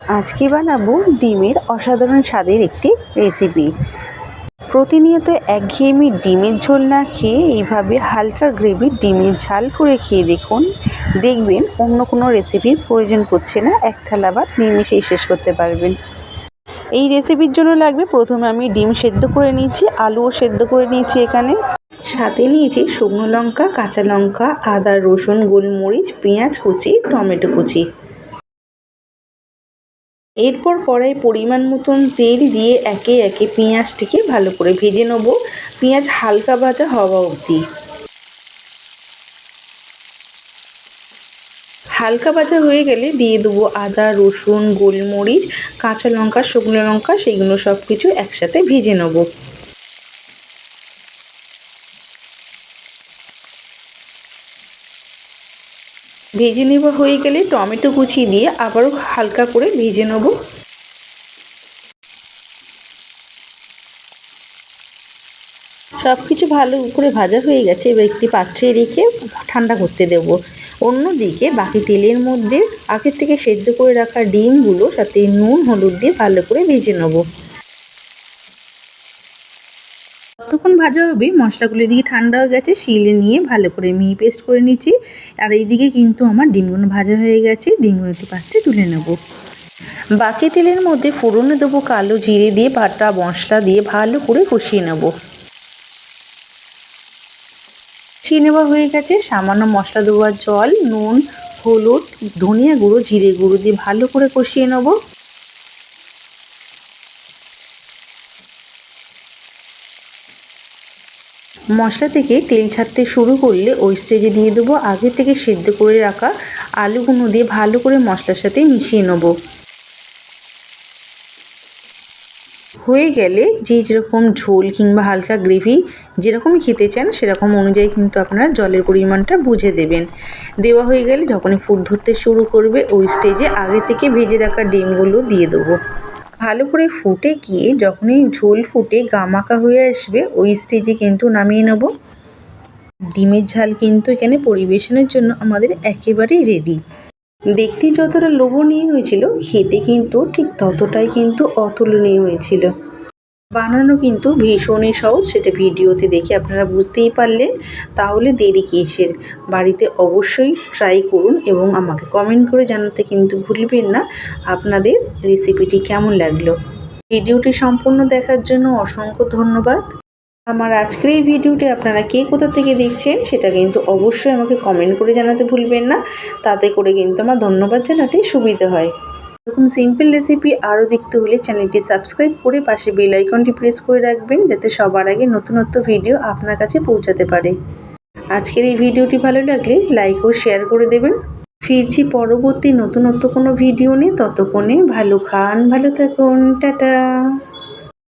আজকে বানাবো ডিমের অসাধারণ স্বাদের একটি রেসিপি। প্রতিনিয়ত একঘেয়েমি ডিমের ঝোল না খেয়ে এইভাবে হালকা গ্রেভির ডিমের ঝাল করে খেয়ে দেখুন, দেখবেন অন্য কোনো রেসিপির প্রয়োজন পড়ছে না, এক থালা ভাত নিমেষেই শেষ করতে পারবেন। এই রেসিপির জন্য লাগবে, প্রথমে আমি ডিম সেদ্ধ করে নিয়েছি, আলুও সেদ্ধ করে নিয়েছি, এখানে সাথে নিয়েছি শুকনো লঙ্কা, কাঁচা লঙ্কা, আদা, রসুন, গোলমরিচ, পেঁয়াজ কুচি, টমেটো কুচি। এরপর কড়াই পরিমাণ মতন তেল দিয়ে একে একে পেঁয়াজটিকে ভালো করে ভেজে নেব, পেঁয়াজ হালকা ভাজা হওয়া অবধি। হালকা ভাজা হয়ে গেলে দিয়ে দেবো আদা, রসুন, গোলমরিচ, কাঁচা লঙ্কা, শুকনো লঙ্কা, সেইগুলো সব কিছু একসাথে ভেজে নেব। ভেজে নেওয়া হয়ে গেলে টমেটো কুচি দিয়ে আবারও হালকা করে ভেজে নেব। সব কিছু ভালো করে ভাজা হয়ে গেছে, এবার একটি পাত্রে রেখে ঠান্ডা করতে দেব। অন্যদিকে বাকি তেলের মধ্যে আগে থেকে সেদ্ধ করে রাখা ডিমগুলো সাথে নুন হলুদ দিয়ে ভালো করে ভেজে নেব। যতক্ষণ ভাজা হবে মশলাগুলো দিকে ঠান্ডা হয়ে গেছে, শিলে নিয়ে ভালো করে মিহি পেস্ট করে নিচ্ছি। আর এইদিকে কিন্তু আমার ডিমগুলো ভাজা হয়ে গেছে, ডিমগুলো একটি পাত্রে তুলে নেব। বাকি তেলের মধ্যে ফোড়নে দেবো কালো জিরে দিয়ে বাটা মশলা দিয়ে ভালো করে কষিয়ে নেব। কষিয়ে নেওয়া হয়ে গেছে, সামান্য মশলা দেওয়ার জল, নুন, হলুদ, ধনিয়া গুঁড়ো, জিরে গুঁড়ো দিয়ে ভালো করে কষিয়ে নেব। মশলা থেকে তেল ছাড়তে শুরু করলে ওই স্টেজে দিয়ে দেবো আগে থেকে সেদ্ধ করে রাখা আলুগুলো দিয়ে ভালো করে মশলার সাথে মিশিয়ে নেব। হয়ে গেলে যেরকম ঝোল কিংবা হালকা গ্রেভি যেরকম খেতে চান সেরকম অনুযায়ী কিন্তু আপনারা জলের পরিমাণটা বুঝে দেবেন। দেওয়া হয়ে গেলে যখনই ফুট ধরতে শুরু করবে ওই স্টেজে আগে থেকে ভেজে রাখা ডিমগুলো দিয়ে দেবো। ভালো করে ফুটে গিয়ে যখনই ঝোল ফুটে গামাখা হয়ে আসবে ওই স্টেজে কিন্তু নামিয়ে নেব। ডিমের ঝাল কিন্তু এখানে পরিবেশনের জন্য আমাদের একেবারেই রেডি। দেখতে যতটা লোভনীয় হয়েছিল, খেতে কিন্তু ঠিক ততটাই কিন্তু অতুলনীয় হয়েছিল। বানানো কিন্তু ভীষণই সহজ, সেটা ভিডিওতে দেখে আপনারা বুঝতেই পারলেন। তাহলে দেরি কিসের, বাড়িতে অবশ্যই ট্রাই করুন এবং আমাকে কমেন্ট করে জানাতে কিন্তু ভুলবেন না আপনাদের রেসিপিটি কেমন লাগলো। ভিডিওটি সম্পূর্ণ দেখার জন্য অসংখ্য ধন্যবাদ। আমার আজকের এই ভিডিওটি আপনারা কে কোথা থেকে দেখছেন সেটা কিন্তু অবশ্যই আমাকে কমেন্ট করে জানাতে ভুলবেন না, তাতে করে কিন্তু আমার ধন্যবাদ জানাতে সুবিধা হয়। এরকম সিম্পল রেসিপি আরও দেখতে হলে চ্যানেলটি সাবস্ক্রাইব করে পাশে বেল আইকনটি প্রেস করে রাখবেন, যাতে সবার আগে নতুনত্ব ভিডিও আপনার কাছে পৌঁছাতে পারে। আজকের এই ভিডিওটি ভালো লাগলে লাইক ও শেয়ার করে দেবেন। ফিরছি পরবর্তী নতুনত্ব কোনো ভিডিও নিয়ে, ততক্ষণে ভালো খান, ভালো থাকুন, টাটা।